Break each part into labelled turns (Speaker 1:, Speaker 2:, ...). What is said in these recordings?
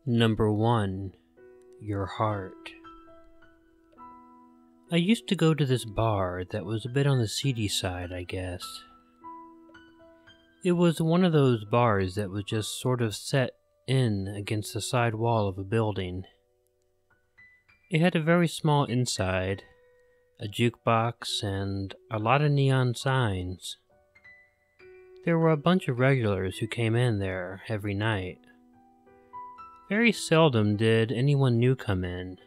Speaker 1: Number 1. Your heart. I used to go to this bar that was a bit on the seedy side, I guess. It was one of those bars that was just sort of set in against the side wall of a building. It had a very small inside, a jukebox, and a lot of neon signs. There were a bunch of regulars who came in there every night. Very seldom did anyone new come in.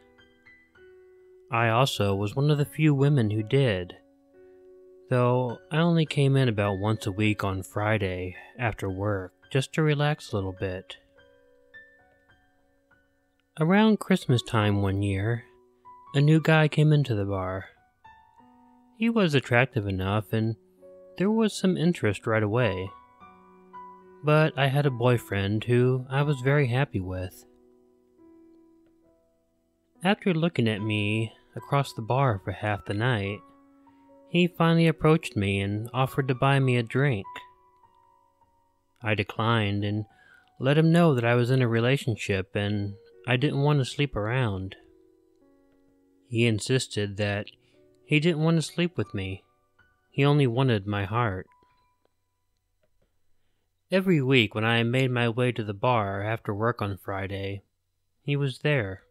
Speaker 1: I also was one of the few women who did, though I only came in about once a week on Friday after work just to relax a little bit. Around Christmas time one year, a new guy came into the bar. He was attractive enough and there was some interest right away. But I had a boyfriend who I was very happy with. After looking at me across the bar for half the night, he finally approached me and offered to buy me a drink. I declined and let him know that I was in a relationship and I didn't want to sleep around. He insisted that he didn't want to sleep with me. He only wanted my heart. Every week when I made my way to the bar after work on Friday, he was there.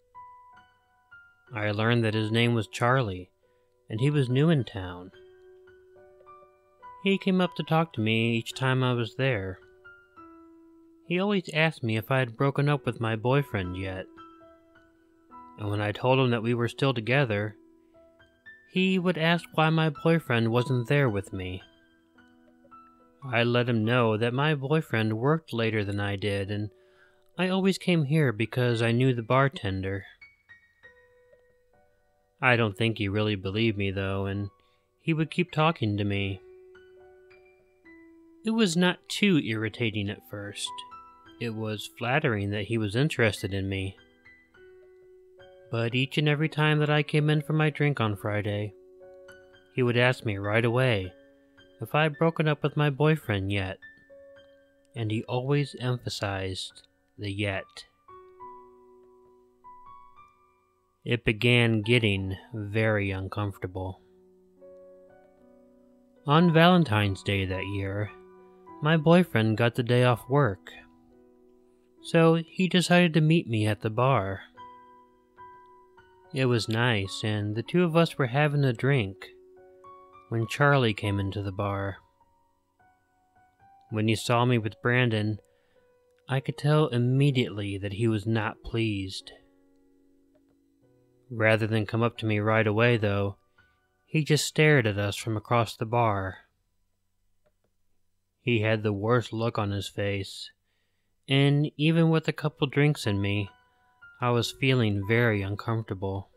Speaker 1: I learned that his name was Charlie, and he was new in town. He came up to talk to me each time I was there. He always asked me if I had broken up with my boyfriend yet. And when I told him that we were still together, he would ask why my boyfriend wasn't there with me. I let him know that my boyfriend worked later than I did, and I always came here because I knew the bartender. I don't think he really believed me though, and he would keep talking to me. It was not too irritating at first. It was flattering that he was interested in me. But each and every time that I came in for my drink on Friday, he would ask me right away if I had broken up with my boyfriend yet. And he always emphasized the yet. It began getting very uncomfortable. On Valentine's Day that year, my boyfriend got the day off work, so he decided to meet me at the bar. It was nice, and the two of us were having a drink when Charlie came into the bar. When he saw me with Brandon, I could tell immediately that he was not pleased. Rather than come up to me right away, though, he just stared at us from across the bar. He had the worst look on his face, and even with a couple drinks in me, I was feeling very uncomfortable.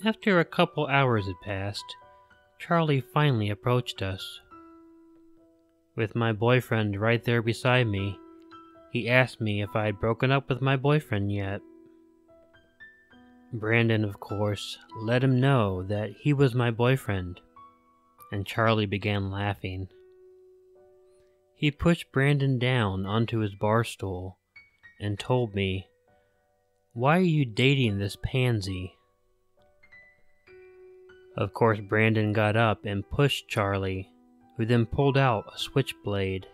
Speaker 1: After a couple hours had passed, Charlie finally approached us. With my boyfriend right there beside me, he asked me if I had broken up with my boyfriend yet. Brandon, of course, let him know that he was my boyfriend, and Charlie began laughing. He pushed Brandon down onto his bar stool and told me, "Why are you dating this pansy?" Of course, Brandon got up and pushed Charlie, who then pulled out a switchblade.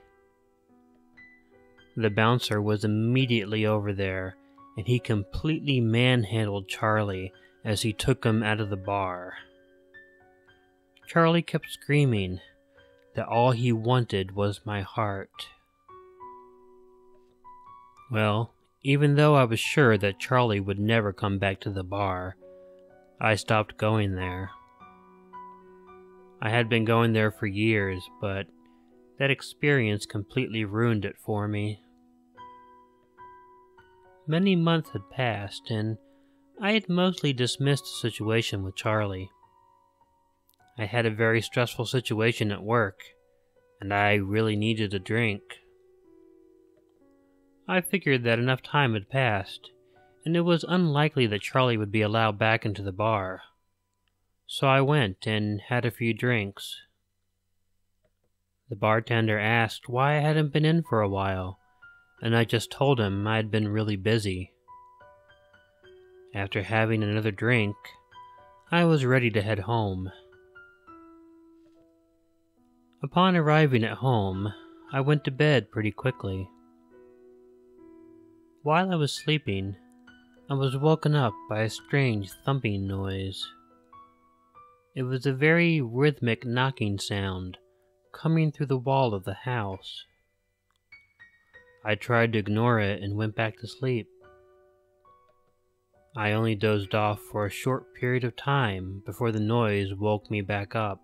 Speaker 1: The bouncer was immediately over there, and he completely manhandled Charlie as he took him out of the bar. Charlie kept screaming that all he wanted was my heart. Well, even though I was sure that Charlie would never come back to the bar, I stopped going there. I had been going there for years, but that experience completely ruined it for me. Many months had passed, and I had mostly dismissed the situation with Charlie. I had a very stressful situation at work, and I really needed a drink. I figured that enough time had passed, and it was unlikely that Charlie would be allowed back into the bar. So I went and had a few drinks. The bartender asked why I hadn't been in for a while, and I just told him I had been really busy. After having another drink, I was ready to head home. Upon arriving at home, I went to bed pretty quickly. While I was sleeping, I was woken up by a strange thumping noise. It was a very rhythmic knocking sound coming through the wall of the house. I tried to ignore it and went back to sleep. I only dozed off for a short period of time before the noise woke me back up.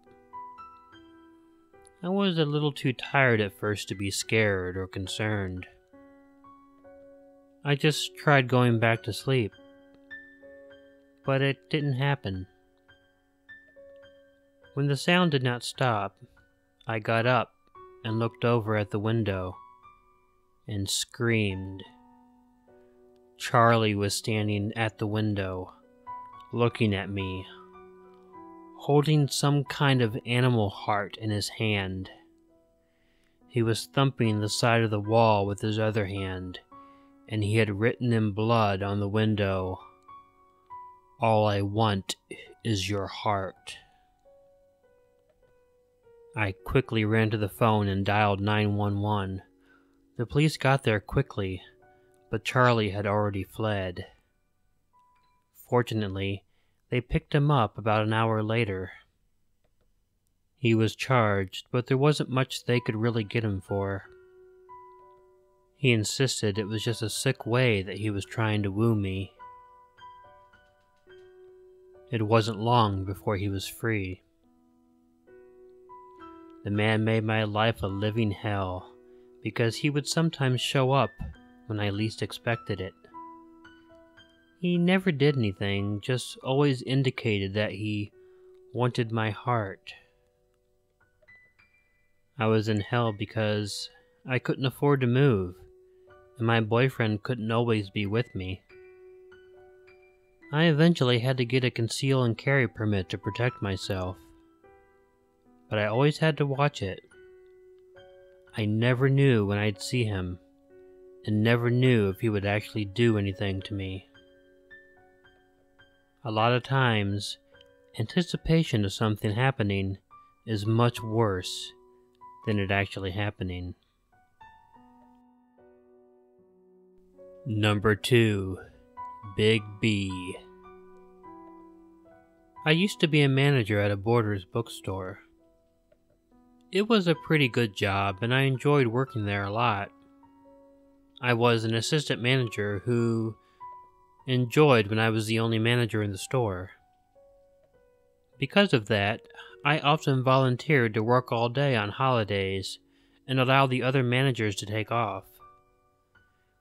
Speaker 1: I was a little too tired at first to be scared or concerned. I just tried going back to sleep, but it didn't happen. When the sound did not stop, I got up and looked over at the window and screamed. Charlie was standing at the window, looking at me, holding some kind of animal heart in his hand. He was thumping the side of the wall with his other hand, and he had written in blood on the window, "All I want is your heart." I quickly ran to the phone and dialed 911. The police got there quickly, but Charlie had already fled. Fortunately, they picked him up about an hour later. He was charged, but there wasn't much they could really get him for. He insisted it was just a sick way that he was trying to woo me. It wasn't long before he was free. The man made my life a living hell, because he would sometimes show up when I least expected it. He never did anything, just always indicated that he wanted my heart. I was in hell because I couldn't afford to move, and my boyfriend couldn't always be with me. I eventually had to get a conceal and carry permit to protect myself, but I always had to watch it. I never knew when I'd see him, and never knew if he would actually do anything to me. A lot of times, anticipation of something happening is much worse than it actually happening. Number 2. Big B. I used to be a manager at a Borders bookstore. It was a pretty good job, and I enjoyed working there a lot. I was an assistant manager who enjoyed when I was the only manager in the store. Because of that, I often volunteered to work all day on holidays and allow the other managers to take off.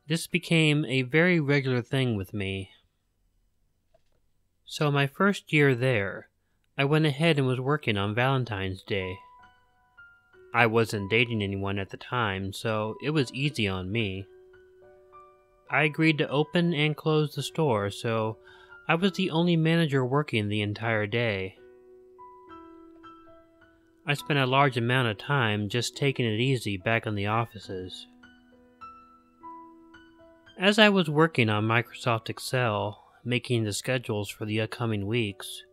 Speaker 1: This became a very regular thing with me. So my first year there, I went ahead and was working on Valentine's Day. I wasn't dating anyone at the time, so it was easy on me. I agreed to open and close the store, so I was the only manager working the entire day. I spent a large amount of time just taking it easy back in the offices. As I was working on Microsoft Excel, making the schedules for the upcoming weeks,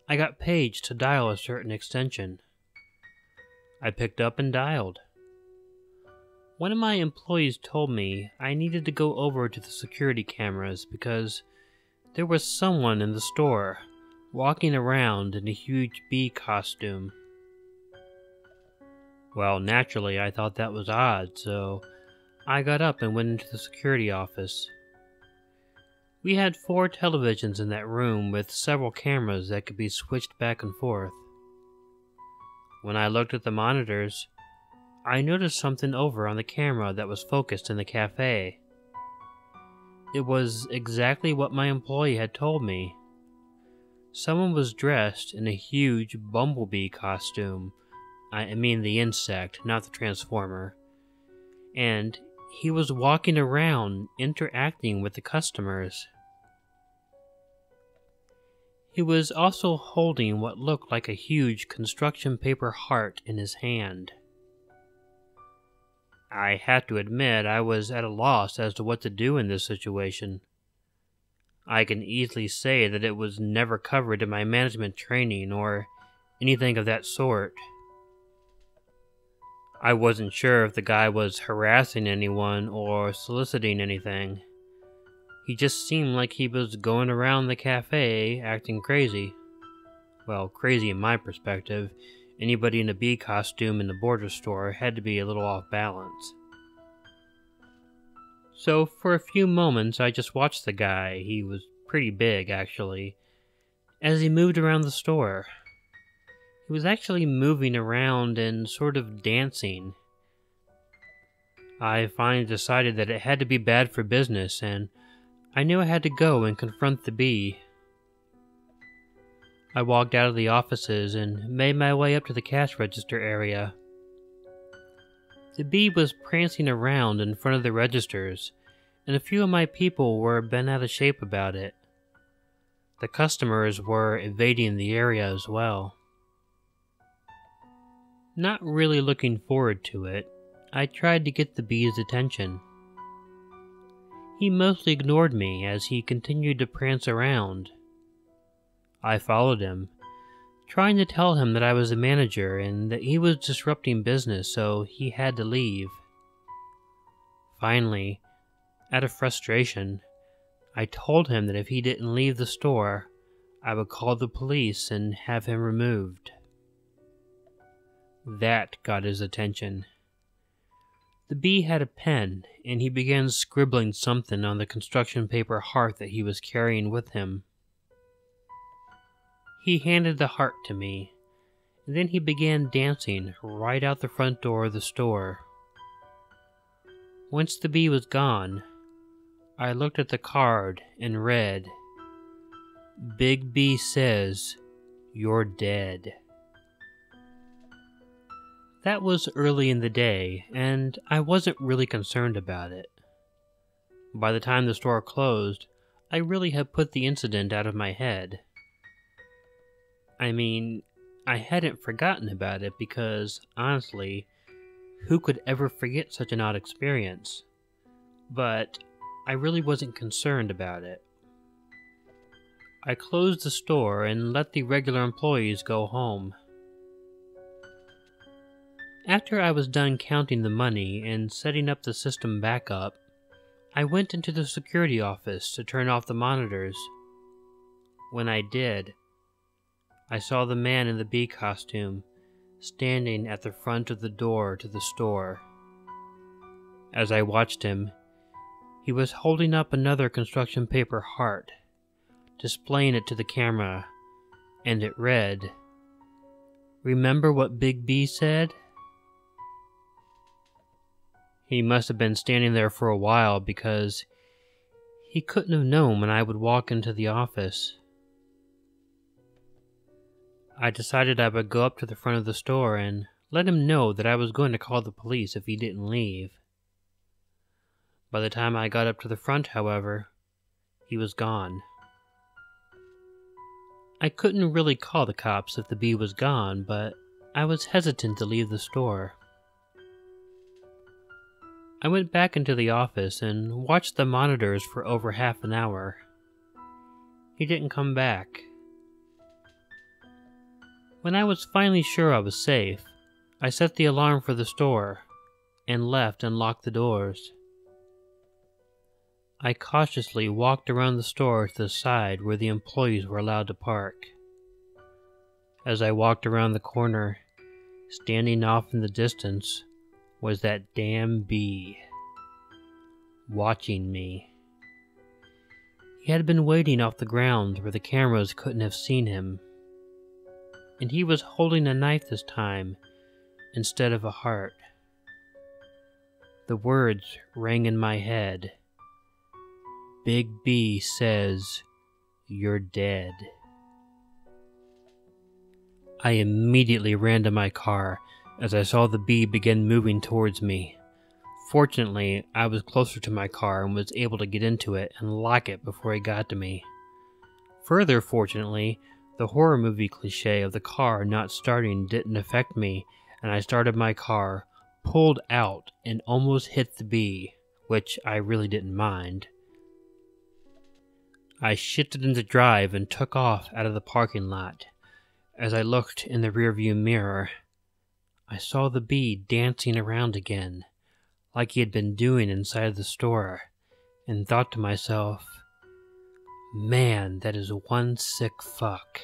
Speaker 1: I got paged to dial a certain extension. I picked up and dialed. One of my employees told me I needed to go over to the security cameras because there was someone in the store walking around in a huge bee costume. Well, naturally, I thought that was odd, so I got up and went into the security office. We had 4 televisions in that room with several cameras that could be switched back and forth. When I looked at the monitors, I noticed something over on the camera that was focused in the cafe. It was exactly what my employee had told me. Someone was dressed in a huge bumblebee costume. I mean the insect, not the transformer. And he was walking around, interacting with the customers. He was also holding what looked like a huge construction paper heart in his hand. I have to admit I was at a loss as to what to do in this situation. I can easily say that it was never covered in my management training or anything of that sort. I wasn't sure if the guy was harassing anyone or soliciting anything. He just seemed like he was going around the cafe acting crazy. Well, crazy in my perspective. Anybody in a bee costume in the border store had to be a little off balance. So for a few moments I just watched the guy, he was pretty big actually, as he moved around the store. He was actually moving around and sort of dancing. I finally decided that it had to be bad for business, and I knew I had to go and confront the bee. I walked out of the offices and made my way up to the cash register area. The bee was prancing around in front of the registers, and a few of my people were bent out of shape about it. The customers were evading the area as well. Not really looking forward to it, I tried to get the bee's attention. He mostly ignored me as he continued to prance around. I followed him, trying to tell him that I was the manager and that he was disrupting business, so he had to leave. Finally, out of frustration, I told him that if he didn't leave the store, I would call the police and have him removed. That got his attention. The bee had a pen, and he began scribbling something on the construction paper heart that he was carrying with him. He handed the heart to me, and then he began dancing right out the front door of the store. Once the bee was gone, I looked at the card and read, "Big B says, you're dead." That was early in the day, and I wasn't really concerned about it. By the time the store closed, I really had put the incident out of my head. I mean, I hadn't forgotten about it because, honestly, who could ever forget such an odd experience? But I really wasn't concerned about it. I closed the store and let the regular employees go home. After I was done counting the money and setting up the system back up, I went into the security office to turn off the monitors. When I did, I saw the man in the bee costume standing at the front of the door to the store. As I watched him, he was holding up another construction paper heart, displaying it to the camera, and it read, "Remember what Big B said?" He must have been standing there for a while because he couldn't have known when I would walk into the office. I decided I would go up to the front of the store and let him know that I was going to call the police if he didn't leave. By the time I got up to the front, however, he was gone. I couldn't really call the cops if the bee was gone, but I was hesitant to leave the store. I went back into the office and watched the monitors for over half an hour. He didn't come back. When I was finally sure I was safe, I set the alarm for the store and left and locked the doors. I cautiously walked around the store to the side where the employees were allowed to park. As I walked around the corner, standing off in the distance, was that damn bee, watching me. He had been waiting off the ground where the cameras couldn't have seen him, and he was holding a knife this time instead of a heart. The words rang in my head. "Big B says, you're dead." I immediately ran to my car as I saw the bee begin moving towards me. Fortunately, I was closer to my car and was able to get into it and lock it before it got to me. Further fortunately, the horror movie cliche of the car not starting didn't affect me, and I started my car, pulled out and almost hit the bee, which I really didn't mind. I shifted into drive and took off out of the parking lot. As I looked in the rearview mirror, I saw the bee dancing around again, like he had been doing inside the store, and thought to myself, man, that is one sick fuck.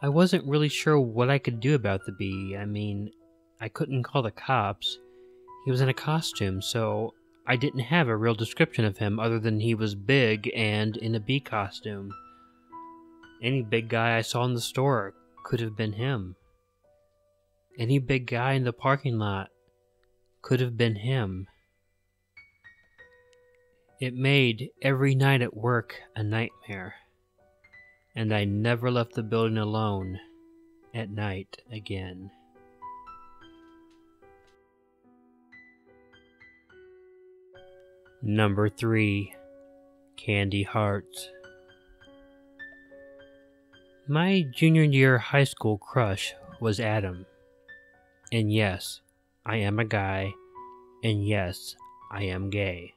Speaker 1: I wasn't really sure what I could do about the bee. I mean, I couldn't call the cops. He was in a costume, so I didn't have a real description of him other than he was big and in a bee costume. Any big guy I saw in the store could have been him. Any big guy in the parking lot could have been him. It made every night at work a nightmare, and I never left the building alone at night again. Number 3. Candy Hearts. My junior year high school crush was Adam. And yes, I am a guy, and yes, I am gay.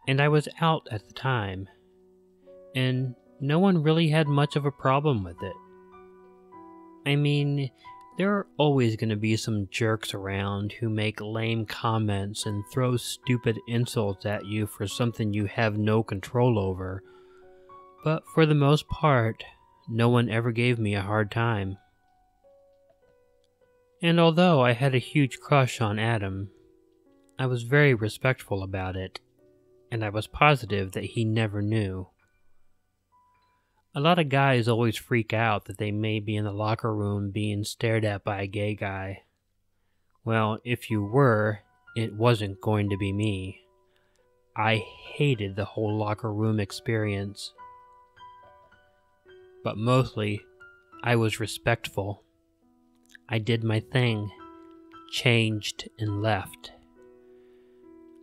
Speaker 1: And I was out at the time, and no one really had much of a problem with it. I mean, there are always going to be some jerks around who make lame comments and throw stupid insults at you for something you have no control over, but for the most part, no one ever gave me a hard time. And although I had a huge crush on Adam, I was very respectful about it, and I was positive that he never knew. A lot of guys always freak out that they may be in the locker room being stared at by a gay guy. Well, if you were, it wasn't going to be me. I hated the whole locker room experience. But mostly, I was respectful. I did my thing, changed, and left.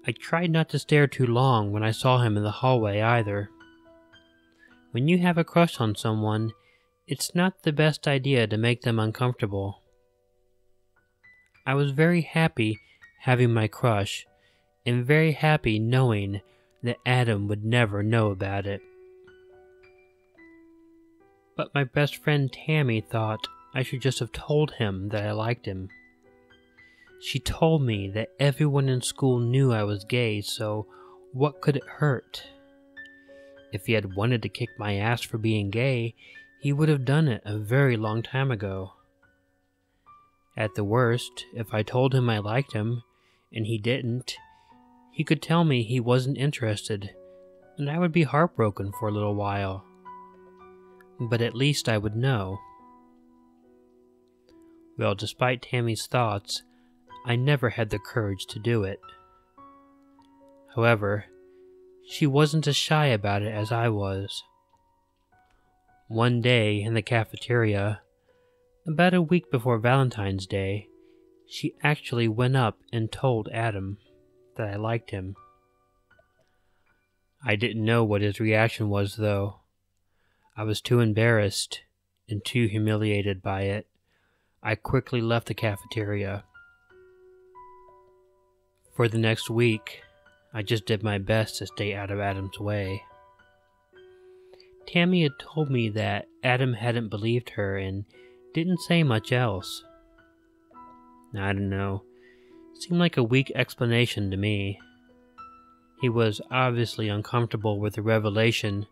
Speaker 1: I tried not to stare too long when I saw him in the hallway either. When you have a crush on someone, it's not the best idea to make them uncomfortable. I was very happy having my crush, and very happy knowing that Adam would never know about it. But my best friend Tammy thought I should just have told him that I liked him. She told me that everyone in school knew I was gay, so what could it hurt? If he had wanted to kick my ass for being gay, he would have done it a very long time ago. At the worst, if I told him I liked him, and he didn't, he could tell me he wasn't interested, and I would be heartbroken for a little while. But at least I would know. Well, despite Tammy's thoughts, I never had the courage to do it. However, she wasn't as shy about it as I was. One day in the cafeteria, about a week before Valentine's Day, she actually went up and told Adam that I liked him. I didn't know what his reaction was, though. I was too embarrassed and too humiliated by it. I quickly left the cafeteria. For the next week, I just did my best to stay out of Adam's way. Tammy had told me that Adam hadn't believed her and didn't say much else. I don't know. Seemed like a weak explanation to me. He was obviously uncomfortable with the revelation,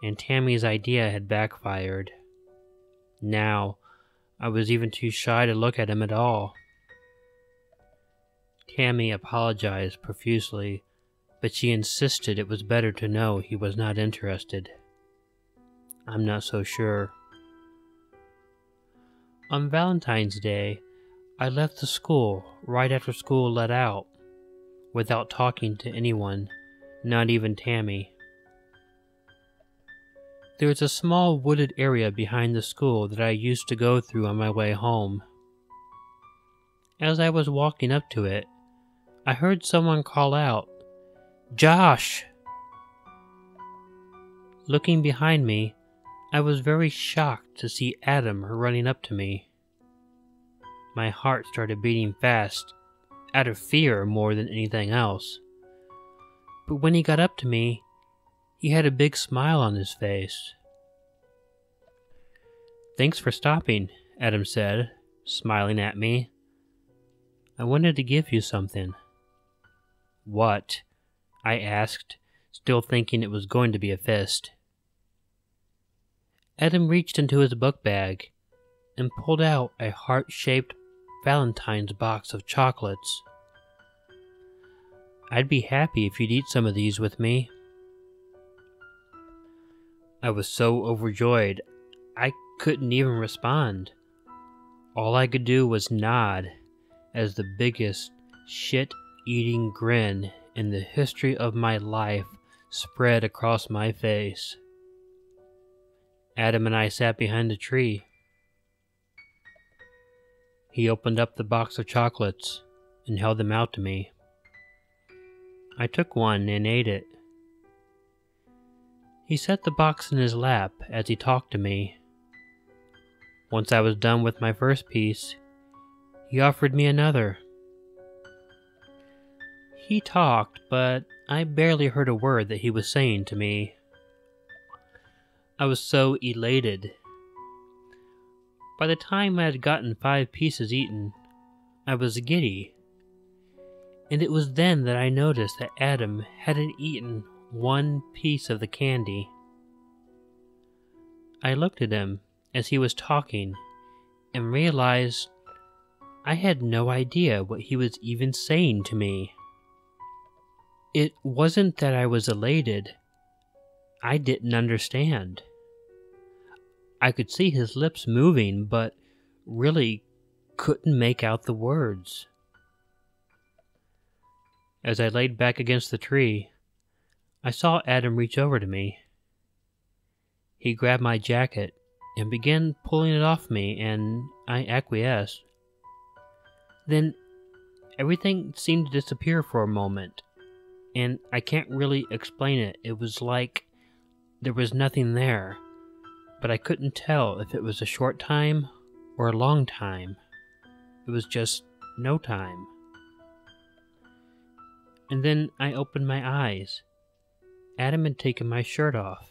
Speaker 1: and Tammy's idea had backfired. Now, I was even too shy to look at him at all. Tammy apologized profusely, but she insisted it was better to know he was not interested. I'm not so sure. On Valentine's Day, I left the school right after school let out, without talking to anyone, not even Tammy. There is a small wooded area behind the school that I used to go through on my way home. As I was walking up to it, I heard someone call out, "Josh!" Looking behind me, I was very shocked to see Adam running up to me. My heart started beating fast, out of fear more than anything else. But when he got up to me, he had a big smile on his face. "Thanks for stopping," Adam said, smiling at me. "I wanted to give you something." "What?" I asked, still thinking it was going to be a fist. Adam reached into his book bag and pulled out a heart-shaped Valentine's box of chocolates. "I'd be happy if you'd eat some of these with me." I was so overjoyed, I couldn't even respond. All I could do was nod as the biggest shit-eating grin in the history of my life spread across my face. Adam and I sat behind a tree. He opened up the box of chocolates and held them out to me. I took one and ate it. He set the box in his lap as he talked to me. Once I was done with my first piece, he offered me another. He talked, but I barely heard a word that he was saying to me. I was so elated. By the time I had gotten 5 pieces eaten, I was giddy. And it was then that I noticed that Adam hadn't eaten 1 piece of the candy. I looked at him as he was talking and realized I had no idea what he was even saying to me. It wasn't that I was elated. I didn't understand. I could see his lips moving, but really couldn't make out the words. As I laid back against the tree, I saw Adam reach over to me. He grabbed my jacket and began pulling it off me, and I acquiesced. Then everything seemed to disappear for a moment, and I can't really explain it. It was like there was nothing there, but I couldn't tell if it was a short time or a long time. It was just no time. And then I opened my eyes. Adam had taken my shirt off,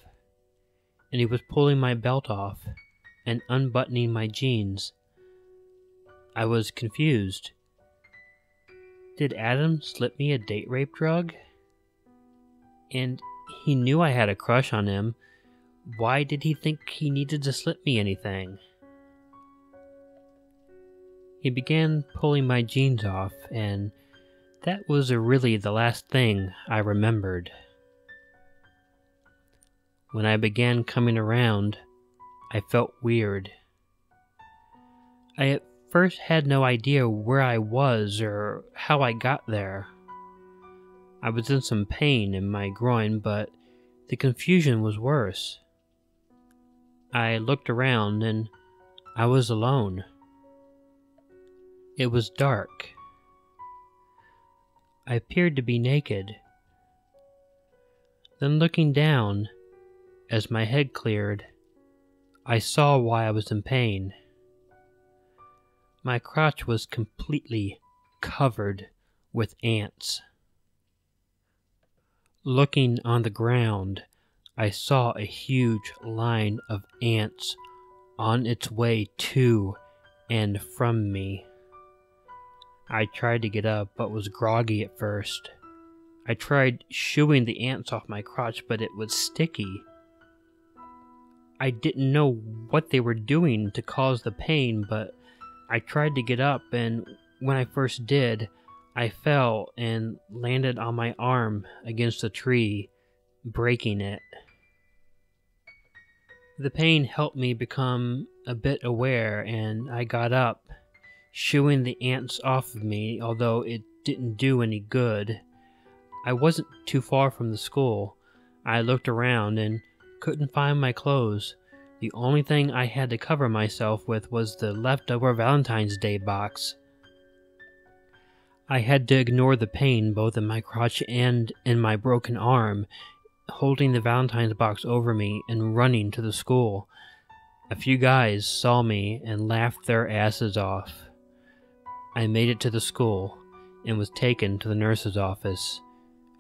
Speaker 1: and he was pulling my belt off and unbuttoning my jeans. I was confused. Did Adam slip me a date rape drug? And he knew I had a crush on him. Why did he think he needed to slip me anything? He began pulling my jeans off, and that was really the last thing I remembered. When I began coming around, I felt weird. I at first had no idea where I was or how I got there. I was in some pain in my groin, but the confusion was worse. I looked around and I was alone. It was dark. I appeared to be naked. Then looking down, as my head cleared, I saw why I was in pain. My crotch was completely covered with ants. Looking on the ground, I saw a huge line of ants on its way to and from me. I tried to get up, but was groggy at first. I tried shooing the ants off my crotch, but it was sticky. I didn't know what they were doing to cause the pain, but I tried to get up, and when I first did, I fell and landed on my arm against a tree, breaking it. The pain helped me become a bit aware, and I got up, shooing the ants off of me, although it didn't do any good. I wasn't too far from the school. I looked around and couldn't find my clothes. The only thing I had to cover myself with was the leftover Valentine's Day box. I had to ignore the pain both in my crotch and in my broken arm, holding the Valentine's box over me and running to the school. A few guys saw me and laughed their asses off. I made it to the school and was taken to the nurse's office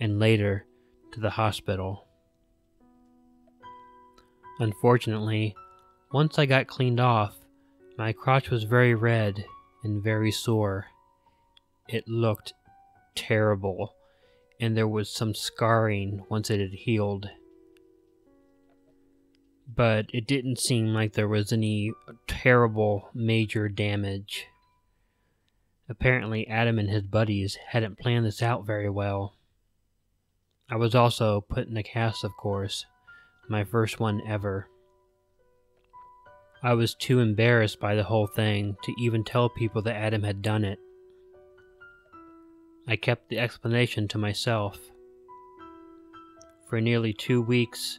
Speaker 1: and later to the hospital. Unfortunately, once I got cleaned off, my crotch was very red and very sore. It looked terrible, and there was some scarring once it had healed. But it didn't seem like there was any terrible major damage. Apparently Adam and his buddies hadn't planned this out very well. I was also put in a cast, of course, my first one ever. I was too embarrassed by the whole thing to even tell people that Adam had done it. I kept the explanation to myself. For nearly 2 weeks,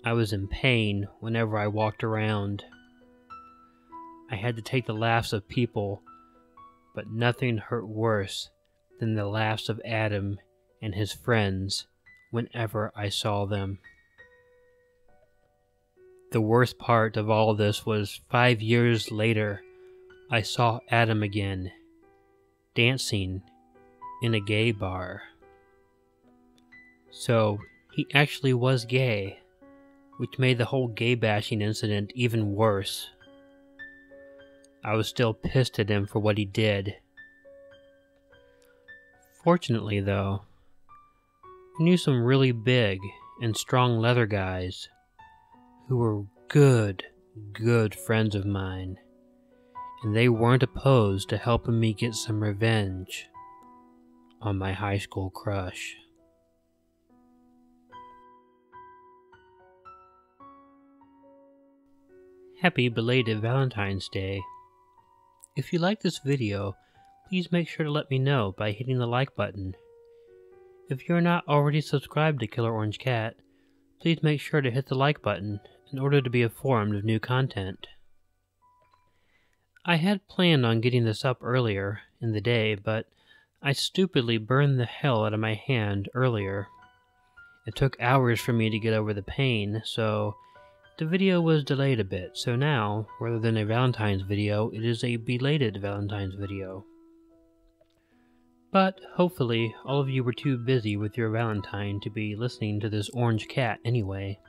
Speaker 1: I was in pain whenever I walked around. I had to take the laughs of people, but nothing hurt worse than the laughs of Adam and his friends whenever I saw them. The worst part of all this was 5 years later, I saw Adam again, dancing in a gay bar. So he actually was gay, which made the whole gay bashing incident even worse. I was still pissed at him for what he did. Fortunately, though, I knew some really big and strong leather guys who were good friends of mine, and they weren't opposed to helping me get some revenge on my high school crush. Happy belated Valentine's Day. If you like this video, please make sure to let me know by hitting the like button. If you're not already subscribed to Killer Orange Cat, please make sure to hit the like button in order to be informed of new content. I had planned on getting this up earlier in the day, but I stupidly burned the hell out of my hand earlier. It took hours for me to get over the pain, so the video was delayed a bit, so now, rather than a Valentine's video, it is a belated Valentine's video. But hopefully, all of you were too busy with your Valentine to be listening to this orange cat anyway.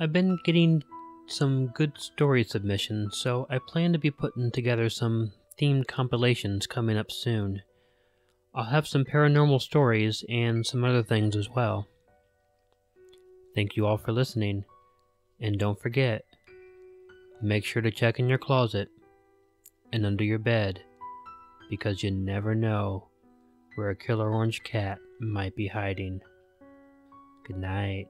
Speaker 1: I've been getting some good story submissions, so I plan to be putting together some themed compilations coming up soon. I'll have some paranormal stories and some other things as well. Thank you all for listening. And don't forget, make sure to check in your closet and under your bed, because you never know where a killer orange cat might be hiding. Good night.